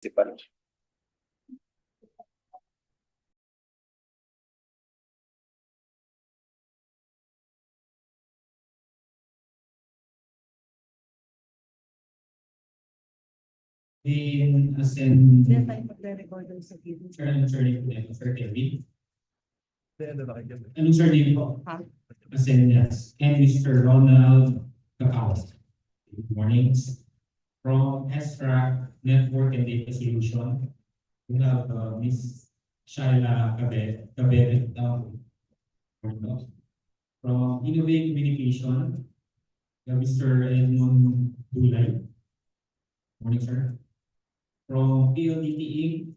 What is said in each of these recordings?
municipal. In ascend Then tayo magre-recorder sa video. surname ko na Sir Kevin. Ano ba kayo? Anong surname ko? Ha? Ascend, yes. And Mr. Ronald Cacao. Good morning. From SRAC Network and Data Solution, we have Ms. Shaila Cabebe. From Innovate Communication, we have Mr. Edmund Dulay. Morning, sir. From PLDT,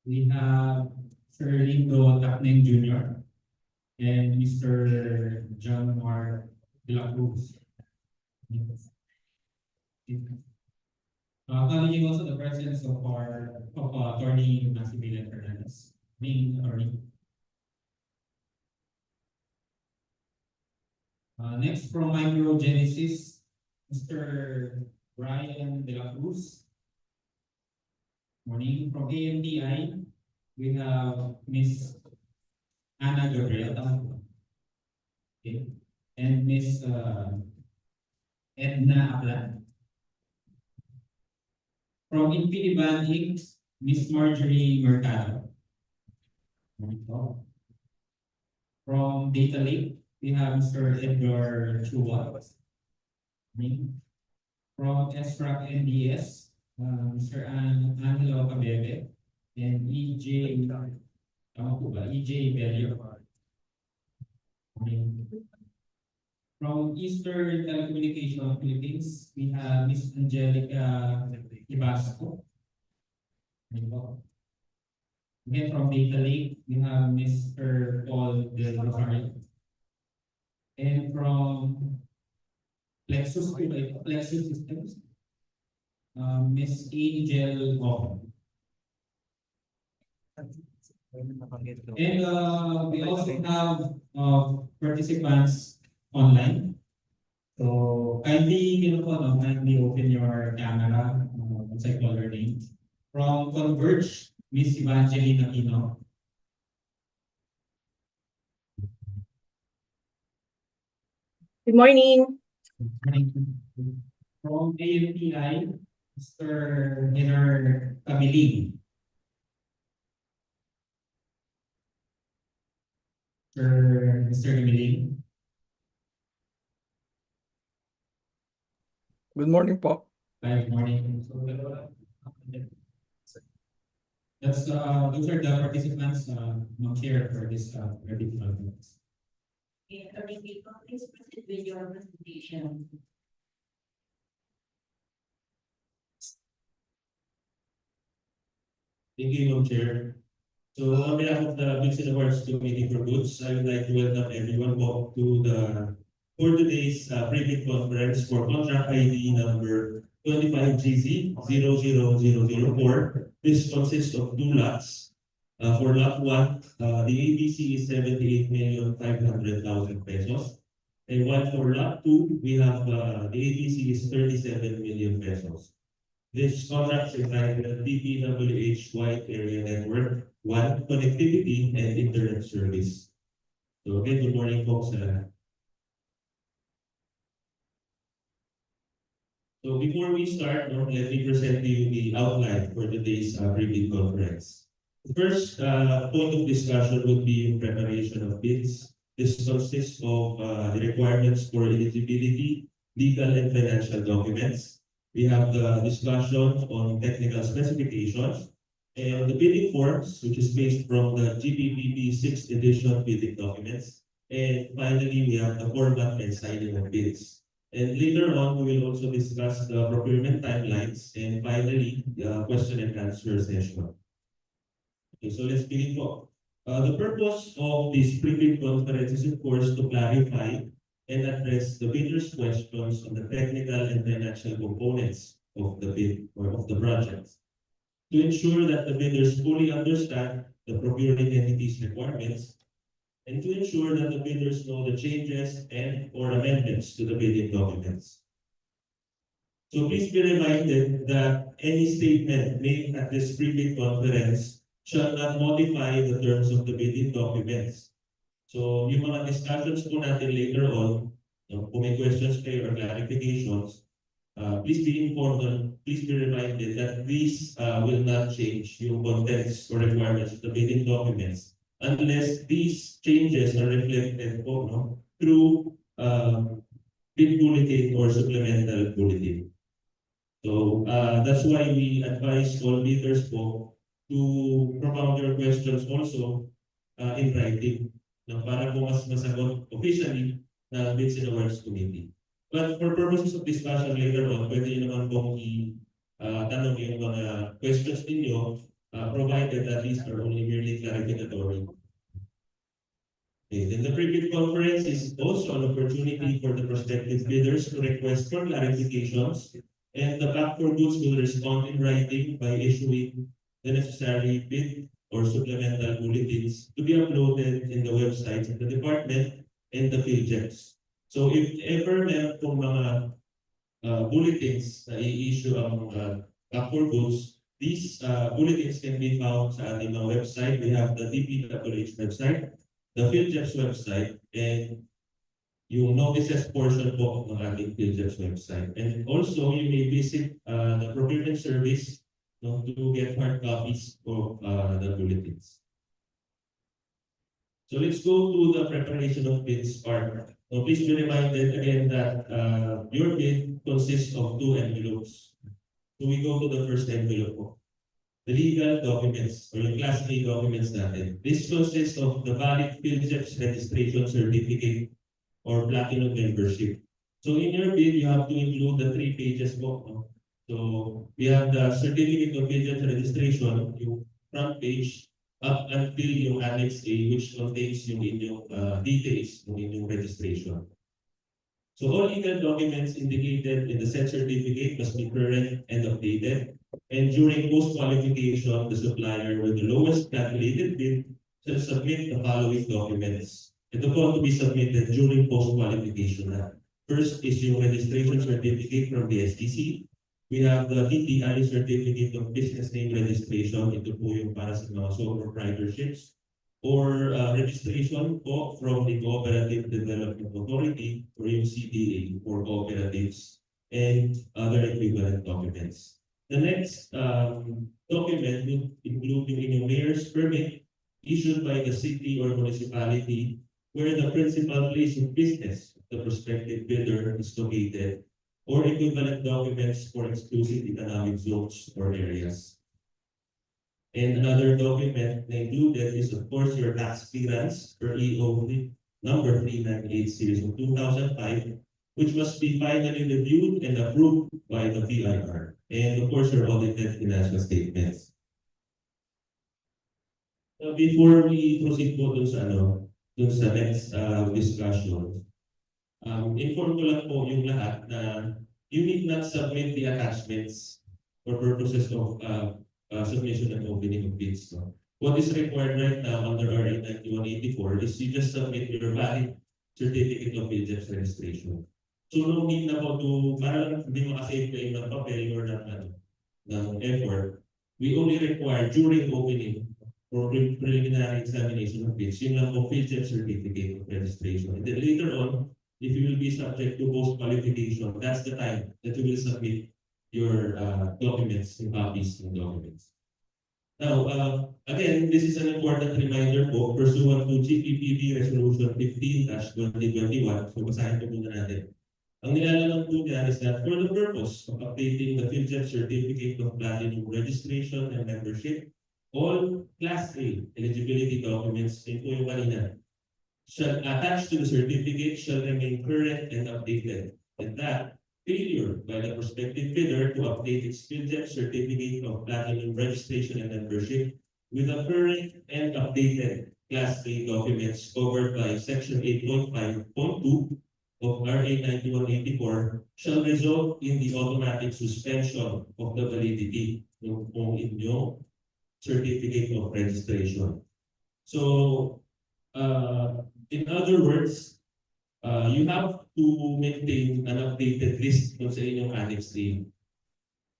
we have Sir Lindo Tapneng Jr. and Mr. John Mark de la Cruz. Acknowledging also the presence of our attorney Maximilian Fernandez, main attorney. Next from Microgenesis, Mr. Brian de la Cruz. Morning. From AMDI, we have Miss Ana Gabriel. Okay. And Miss Edna Aplan. From Infiniban Inc., Miss Marjorie Mercado. From Data Lake, we have Mr. Edgar Chua. From SRAC NDS, Mr. Angelo Cabebe and EJ Bello. From Eastern Telecommunication Philippines, we have Miss Angelica Ibasco. Again, from Data Lake, we have Mr. Paul Del Rosario. And from Plexus Systems, Miss Angel Hoffman. And we also have participants online. So kindly, kindly open your camera once I call your name. From Converge, Miss Evangeline Aquino. Good morning. From AMPI, Mr. Henner Kamiling. Mr. Kamiling. Good morning po. Good morning. Those are the participants here for this webinar conference. Okay, please proceed with your presentation. Thank you, Madam Chair. So on behalf of the Business and Awards Committee for Goods, I would like to welcome everyone for today's briefing conference for contract ID number 25GZ00004. This consists of two lots. For lot 1, the ABC is 78,500,000 pesos. And one for lot 2, we have the ABC is 37 million pesos. This contract is entitled DPWH Wide Area Network 1 Connectivity and Internet Service. So again, good morning, folks. So before we start, let me present to you the outline for today's briefing conference. The first point of discussion would be preparation of bids. This consists of the requirements for eligibility, legal and financial documents. We have the discussion on technical specifications and the bidding forms, which is based from the GPPP 6th edition bidding documents. And finally, we have the format and signing of bids. And later on, we will also discuss the procurement timelines and finally, the question and answer session. Okay, so let's begin. The purpose of this briefing conference is, of course, to clarify and address the bidders' questions on the technical and financial components of the bid or of the project, to ensure that the bidders fully understand the procuring entity's requirements, and to ensure that the bidders know the changes and or amendments to the bidding documents. So please be reminded that any statement made at this pre-bid conference shall not modify the terms of the bidding documents. So yung mga discussions po natin later on, kung may questions kayo or clarifications, please be informed and please be reminded that these will not change yung contents or requirements of the bidding documents unless these changes are reflected po, through bid bulletin or supplemental bulletin. So that's why we advise all bidders po to propound your questions also in writing para po mas masagot officially na Bids and Awards Committee. But for purposes of discussion later on, pwede nyo naman pong tanong yung mga questions ninyo provided that these are only merely clarificatory. Okay. Then the pre-bid conference is also an opportunity for the prospective bidders to request for clarifications, and the back for goods will respond in writing by issuing the necessary bid or supplemental bulletins to be uploaded in the websites of the department and the PhilJets. So if ever meron pong mga bulletins na i-issue ang back for goods, these bulletins can be found sa ating mga website. We have the DPWH website, the PhilJets website, and yung notices portion po ng ating PhilJets website. And also, you may visit the procurement service to get hard copies of the bulletins. So let's go to the preparation of bids part. So please be reminded again that your bid consists of 2 envelopes. So we go to the first envelope po. The legal documents or yung Class A documents natin. This consists of the valid PhilJets registration certificate or platinum membership. So in your bid, you have to include the 3 pages po. So we have the certificate of PhilJets registration, yung front page, up until yung Annex A, which contains yung inyong details ng inyong registration. So all legal documents indicated in the said certificate must be current and updated. And during post-qualification, the supplier with the lowest calculated bid shall submit the following documents. Ito po to be submitted during post-qualification. First is yung registration certificate from the STC. We have the TTI certificate of business name registration. Ito po yung para sa mga sole proprietorships. Or registration po from the Cooperative Development Authority or yung CDA for cooperatives and other equivalent documents. The next document would include yung inyong mayor's permit issued by the city or municipality where the principal place of business of the prospective bidder is located, or equivalent documents for exclusive economic zones or areas. And another document na included is of course your tax clearance per EO number 398 series of 2005, which must be finally reviewed and approved by the PIR. And of course your audited financial statements. Before we proceed po dun sa next discussion, inform ko lang po yung lahat na you need not submit the attachments for purposes of submission and opening of bids. What is required right now under RA 9184 is you just submit your valid certificate of PhilJets registration. So no need na po to, para hindi makasave kayo ng papel or ng effort, we only require during opening or preliminary examination of bids, yun lang po PhilJets certificate of registration. And then later on, if you will be subject to post-qualification, that's the time that you will submit your documents and copies ng documents. Now, again, this is an important reminder po, pursuant to GPPB Resolution 15-2021, so basahin po muna natin. Ang nilalagay po niya is that for the purpose of updating the PhilJets certificate of platinum registration and membership, all Class A eligibility documents, yun po yung kanina, shall attach to the certificate shall remain current and updated. And that failure by the prospective bidder to update its PhilJets certificate of platinum registration and membership with the current and updated Class A documents covered by Section 8.5.2 of RA 9184 shall result in the automatic suspension of the validity ng inyong certificate of registration. So, in other words, you have to maintain an updated list sa inyong Annex A,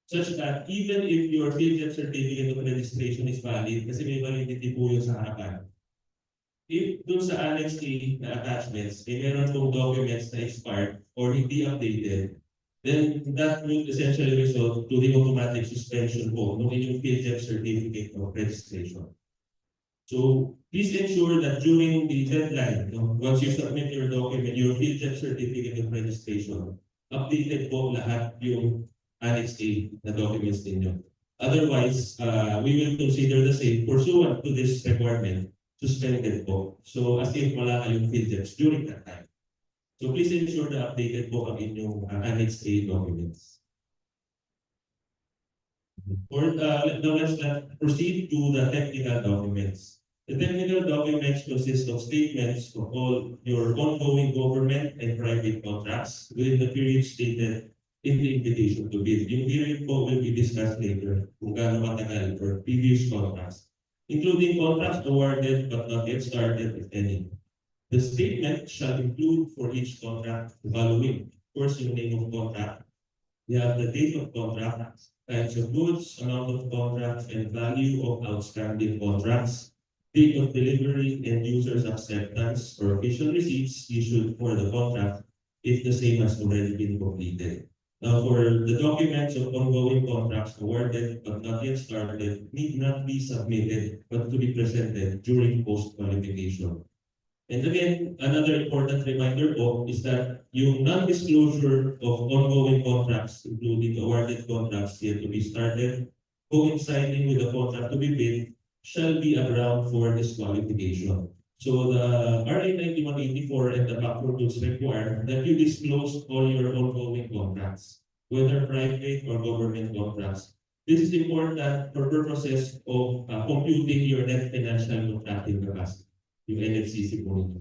such that even if your PhilHealth certificate of registration is valid, kasi may validity po yun sa harapan, if dun sa Annex A na attachments, meron pong documents na expired or hindi updated, then that would essentially result to the automatic suspension po ng inyong PhilHealth certificate of registration. So please ensure that during the deadline, once you submit your document, your PhilHealth certificate of registration, updated po lahat yung Annex A na documents ninyo. Otherwise, we will consider the same pursuant to this requirement suspended po. So as if wala kayong PhilHealth during that time. So please ensure na updated po ang inyong Annex A documents. Now let's proceed to the technical documents. The technical documents consist of statements of all your ongoing government and private contracts within the period stated in the invitation to bid. Yung period po will be discussed later kung gaano katagal for previous contracts, including contracts awarded but not yet started, if any. The statement shall include for each contract the following. First, your name of contract. You have the date of contract, types of goods, amount of contracts, and value of outstanding contracts, date of delivery and user's acceptance or official receipts issued for the contract if the same has already been completed. Now, for the documents of ongoing contracts awarded but not yet started need not be submitted but to be presented during post-qualification. And again, another important reminder po is that yung non-disclosure of ongoing contracts, including awarded contracts yet to be started, coinciding with the contract to be bid, shall be a ground for disqualification. So the RA 9184 and the backward rules require that you disclose all your ongoing contracts, whether private or government contracts. This is important for purposes of computing your net financial contracting capacity. Yung NFCC po nito.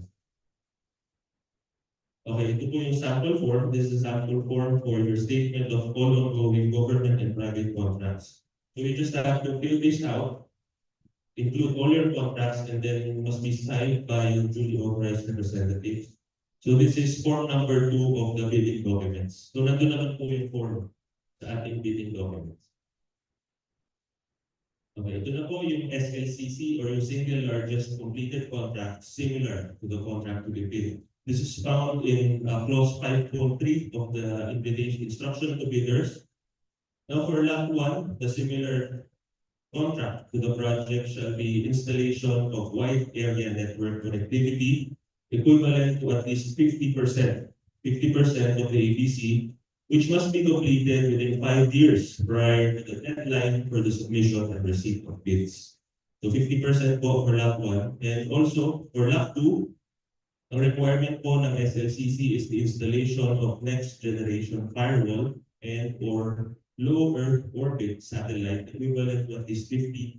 Okay, ito po yung sample form. This is a sample form for your statement of all ongoing government and private contracts. So you just have to fill this out, include all your contracts, and then it must be signed by your duly authorized representatives. So this is form number 2 of the bidding documents. So nandun naman po yung form sa ating bidding documents. Okay, ito na po yung SLCC or yung single largest completed contract similar to the contract to be bid. This is found in clause 5.3 of the invitation instruction to bidders. Now for lot 1, the similar contract to the project shall be installation of wide area network connectivity equivalent to at least 50% of the ABC, which must be completed within 5 years prior to the deadline for the submission and receipt of bids. So 50% po for lot 1. And also for lot 2, ang requirement po ng SLCC is the installation of next generation firewall and or low Earth orbit satellite equivalent to at least 50%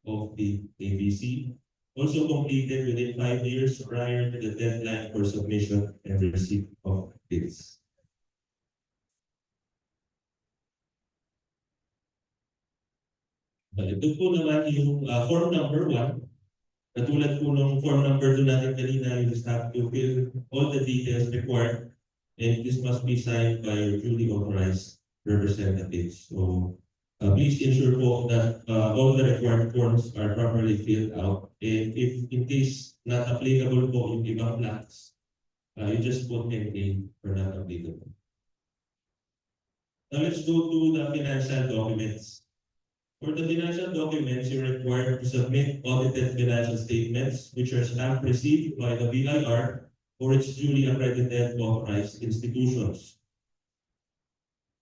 of the ABC. Also completed within 5 years prior to the deadline for submission and receipt of bids. Ito po naman yung form number 1. Katulad po ng form number 2 natin kanina, you just have to fill all the details required and this must be signed by your duly authorized representatives. So please ensure po that all the required forms are properly filled out. And if in case not applicable po yung ibang blocks, you just put NA for not applicable. Now let's go to the financial documents. For the financial documents, you're required to submit audited financial statements, which are stamped received by the BIR or its duly accredited authorized institutions.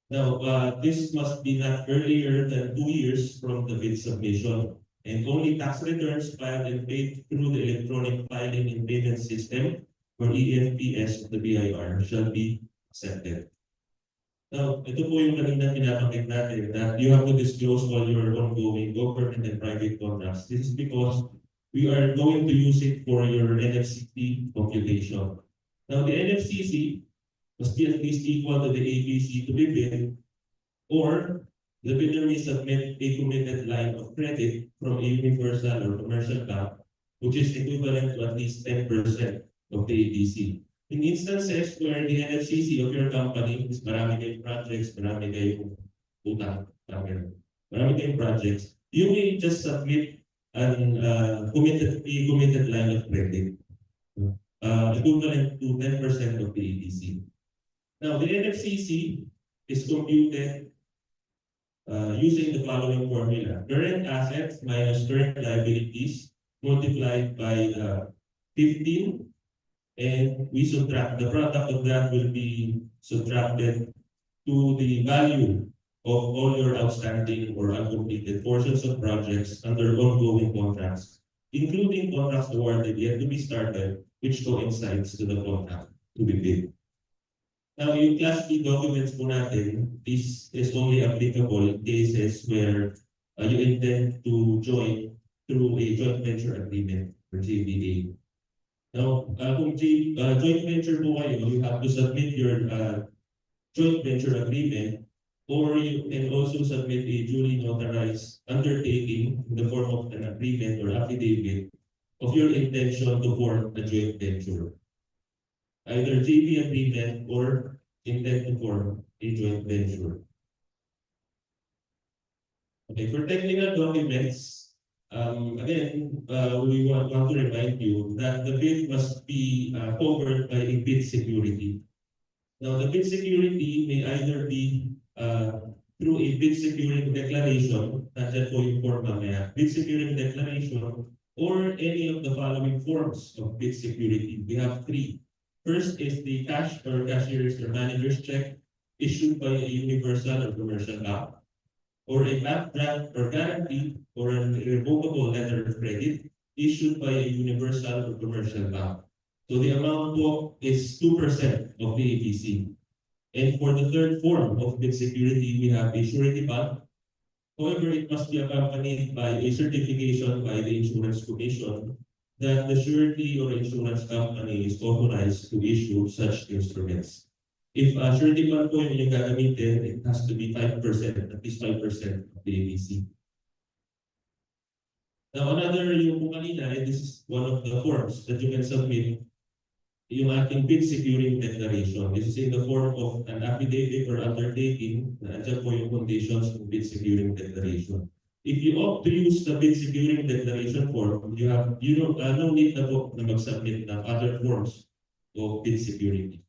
Now, this must be not earlier than 2 years from the bid submission, and only tax returns filed and paid through the electronic filing and payment system or EFPS of the BIR shall be accepted. Now, ito po yung kanina pinabanggit natin that you have to disclose all your ongoing government and private contracts. This is because we are going to use it for your NFCC computation. Now, the NFCC must be at least equal to the ABC to be bid, or the bidder may submit a committed line of credit from a universal or commercial bank, which is equivalent to at least 10% of the ABC. In instances where the NFCC of your company is marami kayong projects, marami kayong utang, marami kayong projects, you may just submit an committed line of credit, equivalent to 10% of the ATC. Now, the NFCC is computed using the following formula: current assets minus current liabilities multiplied by 15, and we subtract the product of that will be subtracted to the value of all your outstanding or uncompleted portions of projects under ongoing contracts, including contracts awarded yet to be started, which coincides to the contract to be paid. Now, yung Class B documents po natin, this is only applicable in cases where you intend to join through a joint venture agreement or JVA. Now, kung joint venture po kayo, you have to submit your joint venture agreement, or you can also submit a duly notarized undertaking in the form of an agreement or affidavit of your intention to form a joint venture. Either JV agreement or intent to form a joint venture. Okay, for technical documents, again, we want to remind you that the bid must be covered by a bid security. Now, the bid security may either be through a bid security declaration, nandiyan po yung form mamaya, bid security declaration, or any of the following forms of bid security. We have three. First is the cash or cashier's or manager's check issued by a universal or commercial bank, or a bank grant or guarantee or an irrevocable letter of credit issued by a universal or commercial bank. So the amount po is 2% of the ATC. And for the third form of bid security, we have a surety bond. However, it must be accompanied by a certification by the Insurance Commission that the surety or insurance company is authorized to issue such instruments. If a surety bond po yung gagamitin, it has to be 5%, at least 5% of the ATC. Now, another yung po kanina, and this is one of the forms that you can submit, yung ating bid securing declaration. This is in the form of an affidavit or undertaking, na andyan po yung conditions ng bid securing declaration. If you opt to use the bid securing declaration form, you don't no need na po na mag-submit ng other forms of bid security.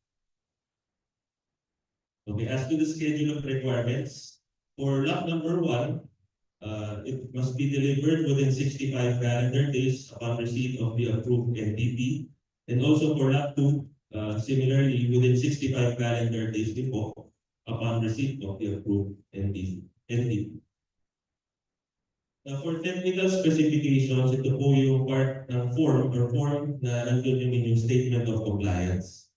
Okay, as to the schedule of requirements, for lot number 1, it must be delivered within 65 calendar days upon receipt of the approved NTP. And also for lot 2, similarly, within 65 calendar days before upon receipt of the approved NTP. Now, for technical specifications, ito po yung part ng form na nandun yung inyong statement of compliance.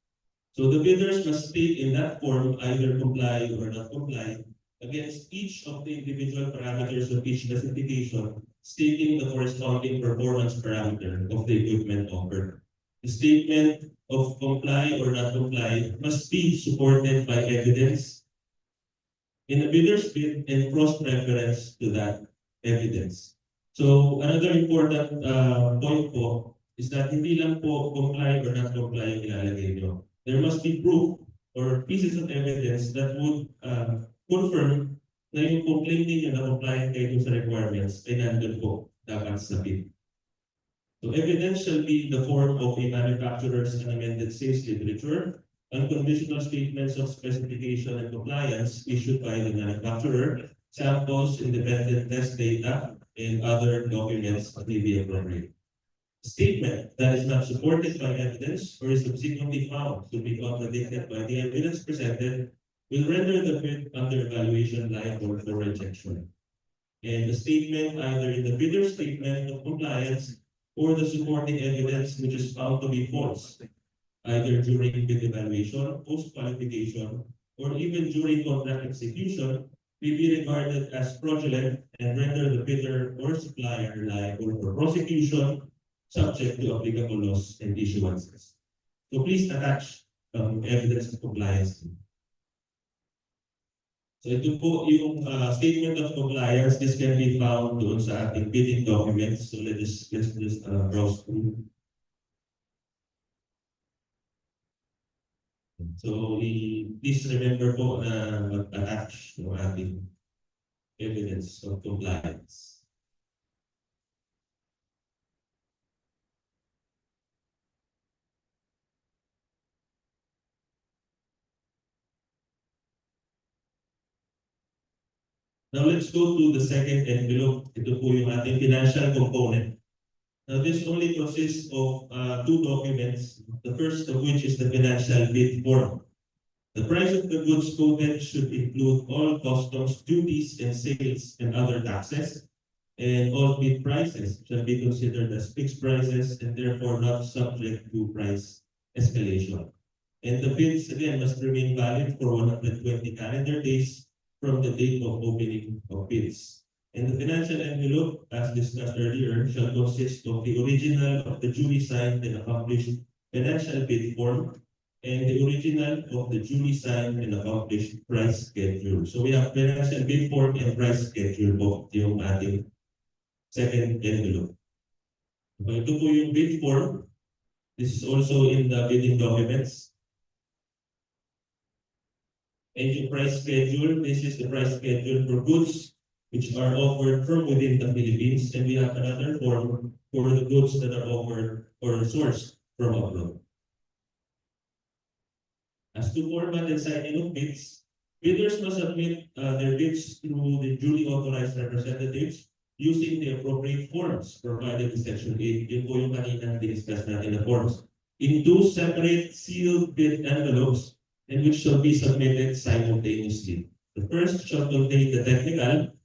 So the bidders must state in that form either comply or not comply against each of the individual parameters of each specification, stating the corresponding performance parameter of the equipment offered. The statement of comply or not comply must be supported by evidence in the bidder's bid and cross-reference to that evidence. So another important point po is that hindi lang po comply or not comply yung ilalagay nyo. There must be proof or pieces of evidence that would confirm na yung complaint ninyo na compliant kayo sa requirements ay nandun po dapat sa bid. So evidence shall be in the form of a manufacturer's amended sales literature, unconditional statements of specification and compliance issued by the manufacturer, samples, independent test data, and other documents that may be appropriate. A statement that is not supported by evidence or is subsequently found to be contradicted by the evidence presented will render the bid under evaluation liable for rejection. And the statement either in the bidder's statement of compliance or the supporting evidence which is found to be false, either during bid evaluation, post-qualification, or even during contract execution, may be regarded as fraudulent and render the bidder or supplier liable for prosecution subject to applicable laws and issuances. So please attach evidence of compliance. So ito po yung statement of compliance. This can be found doon sa ating bidding documents. So let's just browse through. So, please remember po na mag-attach yung ating evidence of compliance. Now, let's go to the second envelope. Ito po yung ating financial component. Now, this only consists of two documents, the first of which is the financial bid form. The price of the goods quoted should include all customs, duties, and sales and other taxes, and all bid prices shall be considered as fixed prices and therefore not subject to price escalation. And the bids, again, must remain valid for 120 calendar days from the date of opening of bids. And the financial envelope, as discussed earlier, shall consist of the original of the duly signed and accomplished financial bid form and the original of the duly signed and accomplished price schedule. So we have financial bid form and price schedule po yung ating second envelope. So ito po yung bid form. This is also in the bidding documents. And yung price schedule, this is the price schedule for goods which are offered from within the Philippines, and we have another form for the goods that are offered or sourced from abroad. As to format and signing of bids, bidders must submit their bids through the duly authorized representatives using the appropriate forms provided in Section 8. Yun po yung kanina discuss natin na forms. In two separate sealed bid envelopes, and which shall be submitted simultaneously. The first shall contain the technical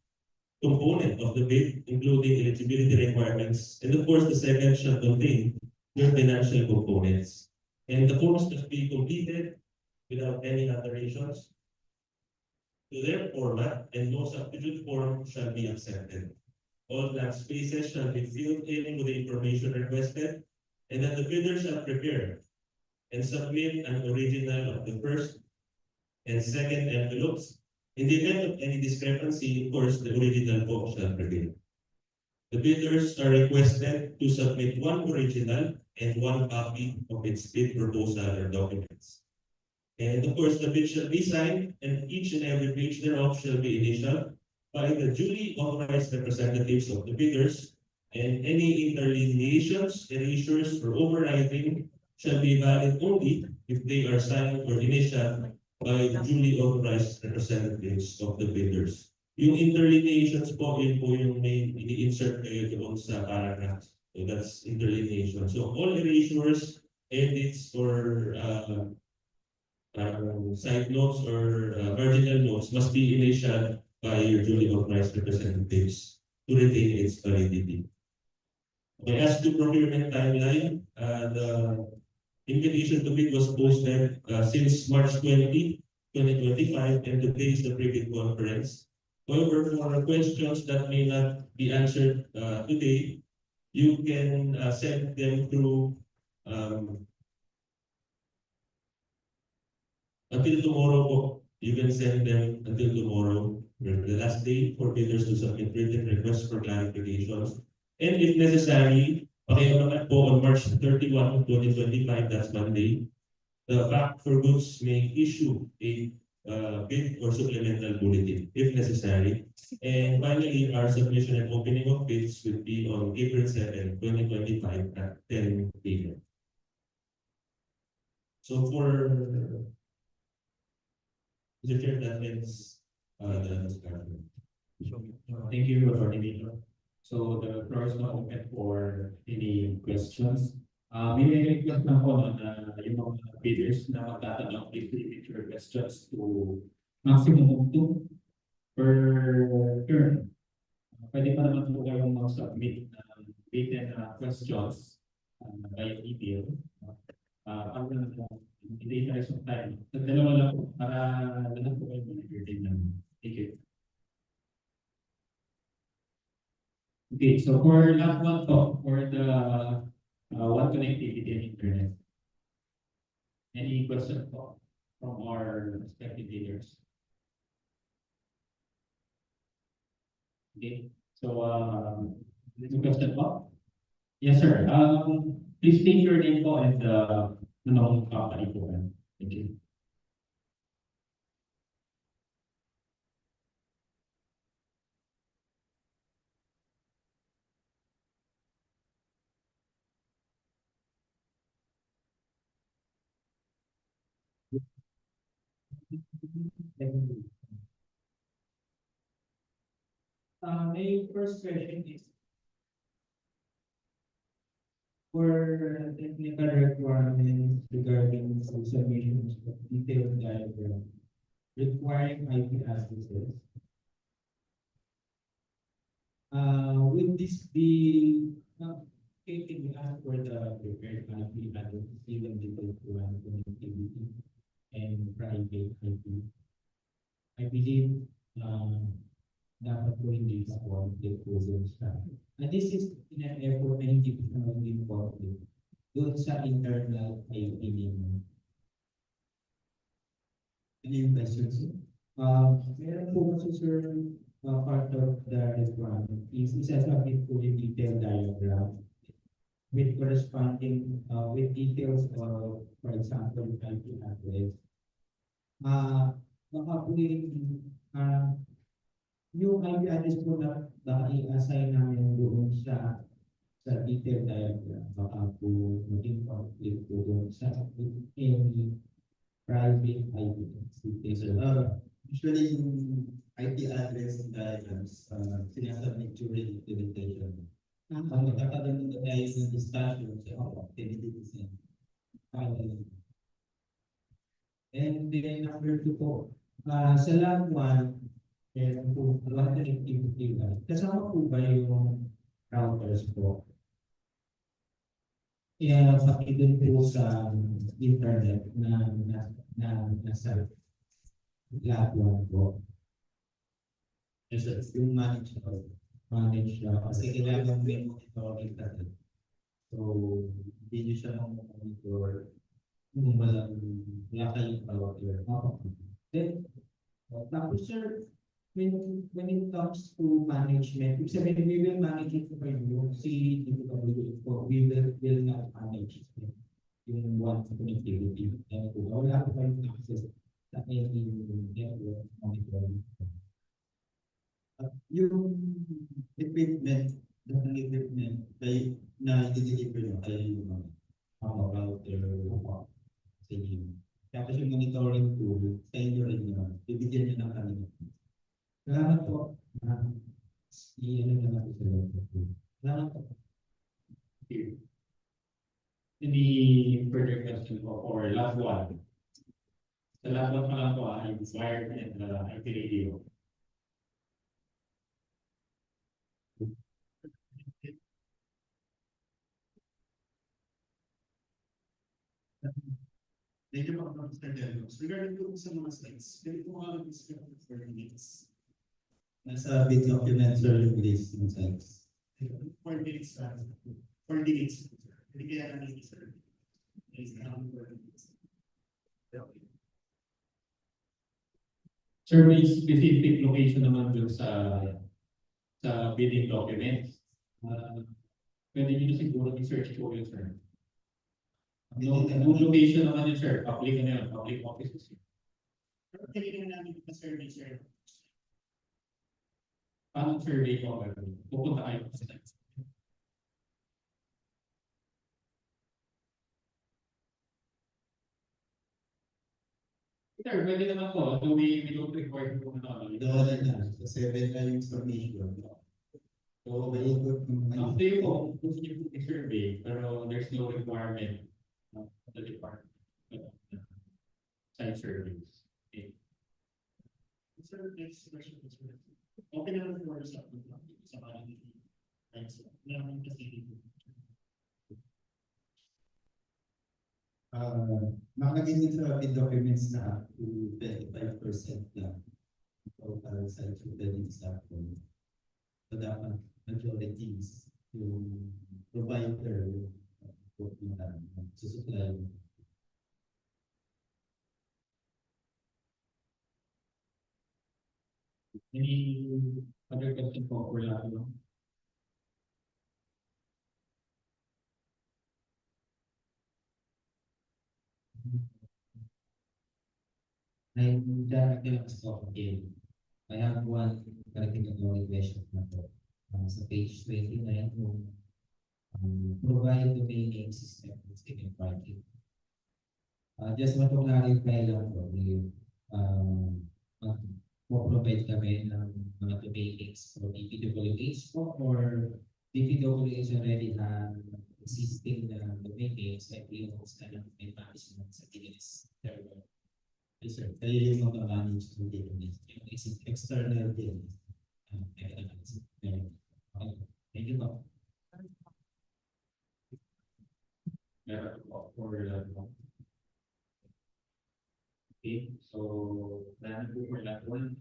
component of the bid, including eligibility requirements, and of course, the second shall contain your financial components. And the forms must be completed without any alterations to their format, and no substitute form shall be accepted. All blank spaces shall be filled in with the information requested, and then the bidder shall prepare and submit an original of the first and second envelopes. In the event of any discrepancy, of course, the original po shall prevail. The bidders are requested to submit one original and one copy of its bid proposal or documents. And of course, the bid shall be signed, and each and every page thereof shall be initialed by the duly authorized representatives of the bidders, and any interlineations, erasures, or overwriting shall be valid only if they are signed or initialed by the duly authorized representatives of the bidders. Yung interlineations po, yun po yung may ini-insert kayo doon sa paragraphs. So that's interlineation. So all erasures, edits, or side notes or marginal notes must be initialed by your duly authorized representatives to retain its validity. Okay, as to procurement timeline, the invitation to bid was posted since March 20, 2025, and today is the pre-bid conference. However, for questions that may not be answered today, you can send them through until tomorrow po. You can send them until tomorrow, the last day for bidders to submit written requests for clarifications. And if necessary, pakiabangan po on March 31, 2025, that's Monday, the Back for Goods may issue a bid or supplemental bulletin if necessary. And finally, our submission and opening of bids will be on April 7, 2025 at 10 a.m. So for Mr. Chair, that ends the discussion. Thank you, Attorney. So the floor is now open for any questions. May request lang po na yung mga bidders na magtatanong, please limit your questions to maximum of 2 per turn. Pwede pa naman po kayong mag-submit ng written questions by email. Ang hindi tayo sa time. Sa dalawa lang po, para lahat po kayo mag-entertain namin. Thank you. Okay, so for last one po, for the one connectivity and internet. Any question po from our respective leaders? Okay, so any question po? Yes, sir. Please state your name po and the company po. Thank you. My first question is for technical requirements regarding submissions of detailed diagram requiring IP addresses. Will this be taken as for the prepared IP address even before one connectivity and private IP? I believe dapat po hindi sa quality proven siya. And this is in an effort na hindi po siya maging quality doon sa internal IP ninyo. Ano yung question, sir? Meron po kasi, sir, part of the requirement is isasabit po yung detailed diagram with corresponding with details of, for example, IP address. Baka po yung IP address po na baka i-assign namin doon sa detailed diagram, baka po maging conflict po doon sa any private IP address. Usually yung IP address diagrams, sinasubmit during implementation. Ang magkakaroon na tayo ng discussion sa activities. And then number 2 po, sa lab 1, meron po lahat ng activity ba? Kasama po ba yung routers po? Kaya pakidun po sa internet na nasa lab 1 po. Yes, sir. Yung manage Siya. kasi kailangan may monitoring natin. So, hindi nyo siya monitor kung wala kayong router. Then, tapos sir, when it comes to management, ibig sabihin, we will manage it for you. Si DPWH po, we will not manage it. Yung one connectivity. Yan po, wala po kayong access sa any network monitoring. Yung equipment kayo na i-deliver nyo kayo yung router, sa inyo. Tapos yung monitoring tool, sa inyo rin naman, bibigyan nyo ng kanina. Salamat po. I-ano na natin sa loob. Salamat po. Any further question po or last one? Sa last one pa lang po, it's wired and IP radio. Thank you po, Mr. Delos. Regarding po sa mga slides, pwede po mga mag-discuss for minutes. Nasa bid document, sir, yung list ng sites. 4 minutes, 4 minutes. Hindi kaya namin, sir. Please, 4 minutes. Sir, may specific location naman dun sa bidding documents. Pwede nyo na siguro i-search po yun, sir. No, location naman yun, sir. Public na yun, public offices. Pero kailangan namin ito survey, sir. Paano survey ko? Pupunta kayo sa site. Sir, pwede naman po. So we don't require po na. Doon na, sa 7 na yung information. So, may ikot yung Up to you po, gusto niyo po i-survey, pero there's no requirement of the department. Site surveys. Okay. Sir, next question is, okay naman for sa mga thanks. Naman kasi nakalagay din sa bid documents na up to 25% lang. Total sites yung pwedeng i-sample. So, dapat majorities yung provider yung susupply. Any other question po for lahat, no? I'm directly on stock again. I have one category question na to. Sa page 29, provide domain name system with second party. Just want to clarify lang po, mag-provide kami ng mga domains for DPWH po, or DPWH already have existing domain names like Linux and management sa DNS server. Yes, sir. Kayo yung mag-manage ng DNS. Yung external DNS. Okay. Thank you po. Meron po for okay, so plan po for that one.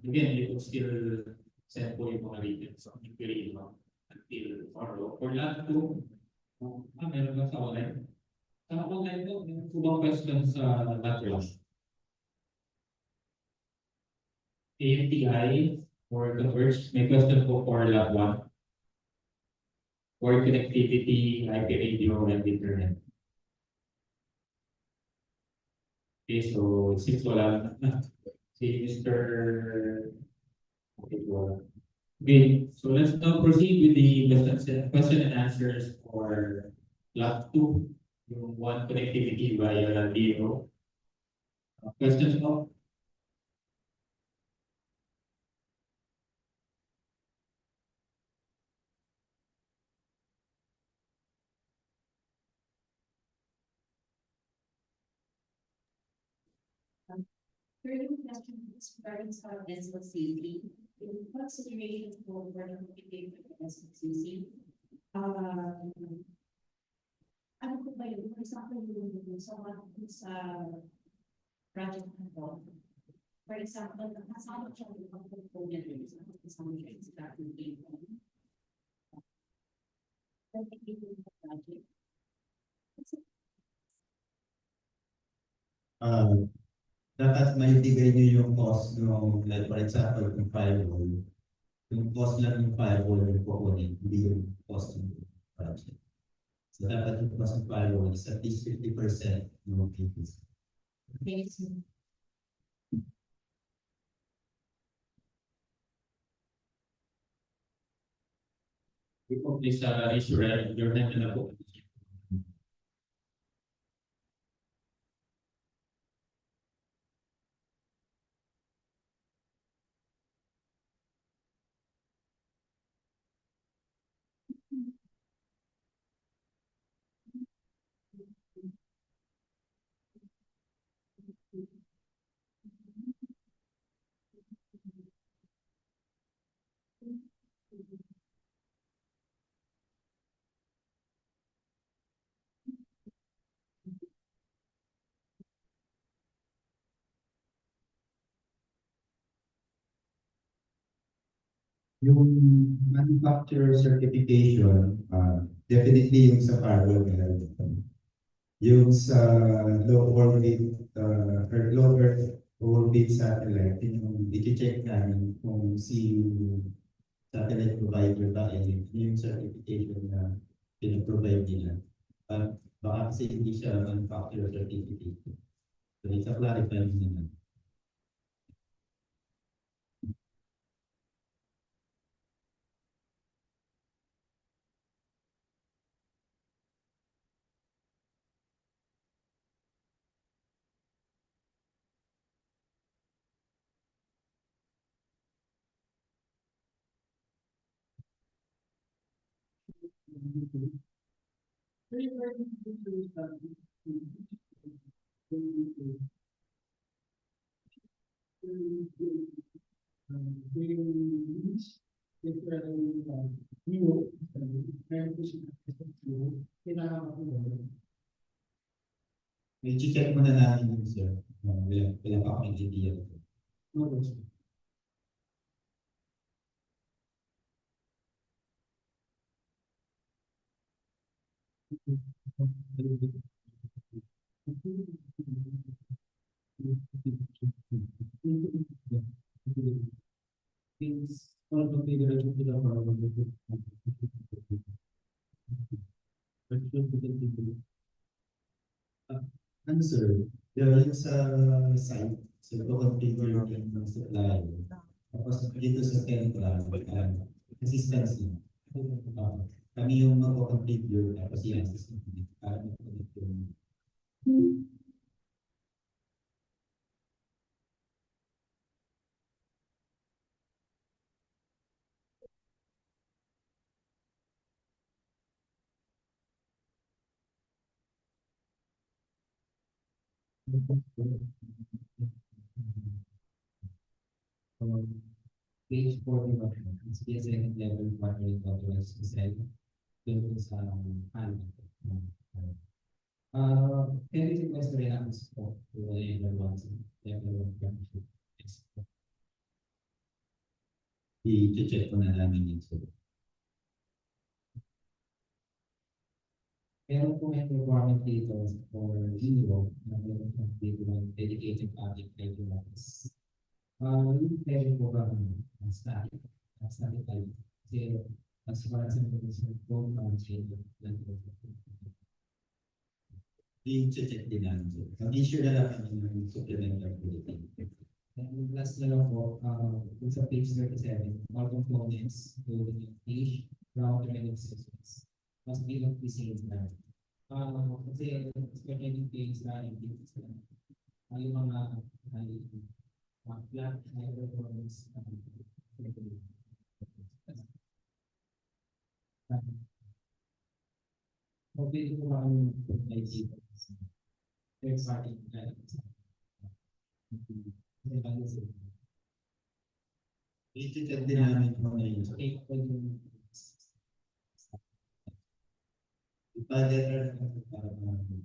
Again, you could still send po yung mga regions on inquiry until tomorrow. For that po, meron ba sa online? Sa online po, meron po bang questions sa lateral? AMTI or Converge, may question po for lab 1. For connectivity, IP radio, and internet. Okay, so since wala na si Mr. Okay, wala. Okay, so let's now proceed with the question and answers for lab 2, yung one connectivity via DO. Questions po? Third question is regarding some SOCC. In consideration for working with SOCC, ano po ba yun? For example, yung someone who's project control. For example, kasama siya ng mga components, kasama siya sa starting date. Project. Dapat maibigay niyo yung cost ng, like for example, yung firewall. Yung cost lang yung firewall yung kukunin, hindi yung cost ng project. So dapat yung cost ng firewall is at least 50% ng PPC. Thanks. Please raise your hand na po. Yung manufacturer certification, definitely yung sa firewall meron. Yung sa low orbit or low earth orbit satellite, yung i-check namin kung si satellite provider ba yung certification na pinaprovide nila. Baka kasi hindi siya manufacturer certification. So it's a clarifying naman. I-check muna natin yun, sir. Wala pa akong idea. Ano sir, yung sa site, so ito-configure yung supply. Tapos dito sa central, assistance niya. Kami yung mag-configure, tapos yung assistance niya. Para mag-configure. Page 41, it's basically level 1 authorized to sell. Dun sa ano. Can you request the reactions po to the level 1 level 1? I-check ko na namin yun. Pero kung may requirement dito for zero, na meron kang dito ng dedicated object regulars. Yung pwede ko ba static tayo? Kasi as far as I'm concerned, phone change i-check din namin. Mag-issue na lang kami ng supplemental bulletin. And last na lang po, kung sa page 37, all components, including yung page, router, and accessories, must be of the same brand. Kasi especially yung page na yung mga flat performance okay ko ba ang ID third party i-check din namin kung ano yun. Okay, letter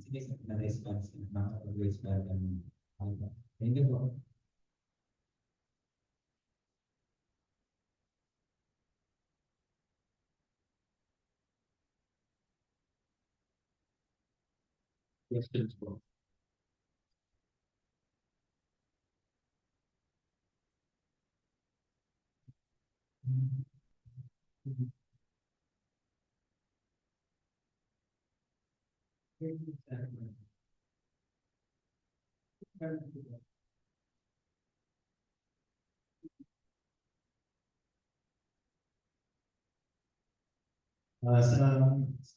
sige na response makakapag-respond kami. Thank you po. Questions po.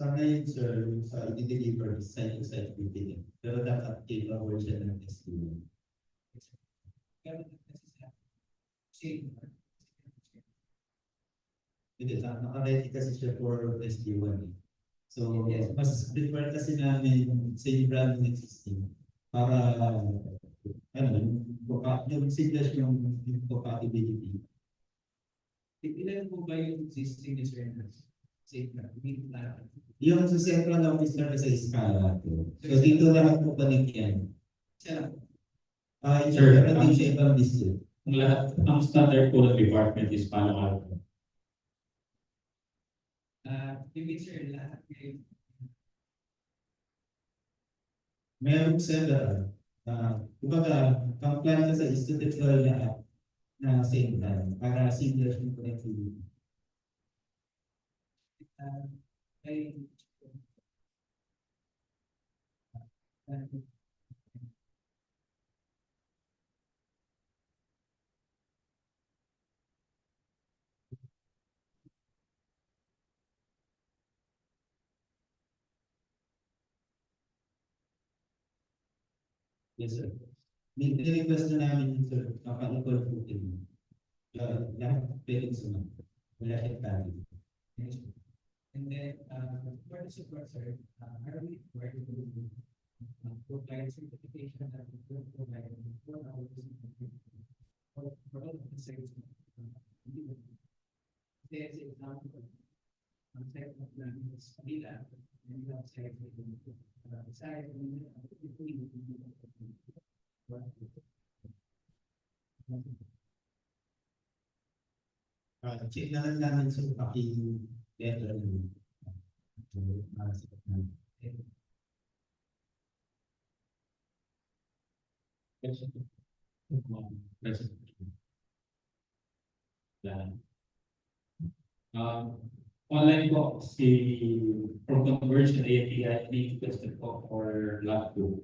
Sa ngayon, sir, yung sa i-deliver site-to-site meeting, pero dapat capable siya ng SQ1. Hindi, naka-ready kasi siya for SQ1. So, mas prefer kasi namin same brand ng existing para yung seamless yung compatibility. Ilan po ba yung existing insurance? Yung sa central office na sa Scala. So, dito lahat po balik yan. Sir, Pero di siya ibang district. ang lahat, ang standard po ng department is Palo Alto. Sir, lahat kayo. Meron several. Kumbaga, ang plan sa is to deploy lahat na same brand para seamless yung connectivity. Yes, sir. Ni-request na namin yung sir, maka-equal footing. Lahat pwedeng sumunod. Wala siyang tabi. And then, for the support, sir, are we required to provide certification that we will provide 4 hours for all of the services? There's an example. Ang site of plan is Manila, and you have site of site Check na lang namin sa paki-letter ng Online po, si from conversion API, any question po or lab 2?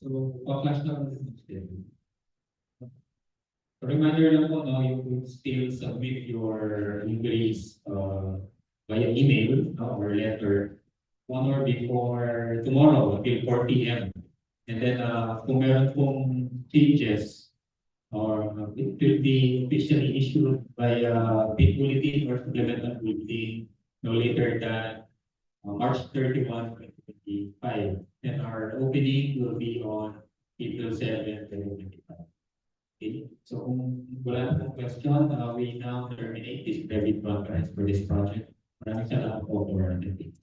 So, pa-flash na lang din schedule. Reminder lang po, no, you could still submit your inquiries via email or letter 1 hour before tomorrow until 4 p.m. And then, kung meron pong changes, or it will be officially issued by big bulletin or supplemental bulletin no later than March 31, 2025. And our opening will be on April 7, 2025. Okay, so kung wala na pong question, we now terminate this private conference for this project. Maraming salamat po for attending.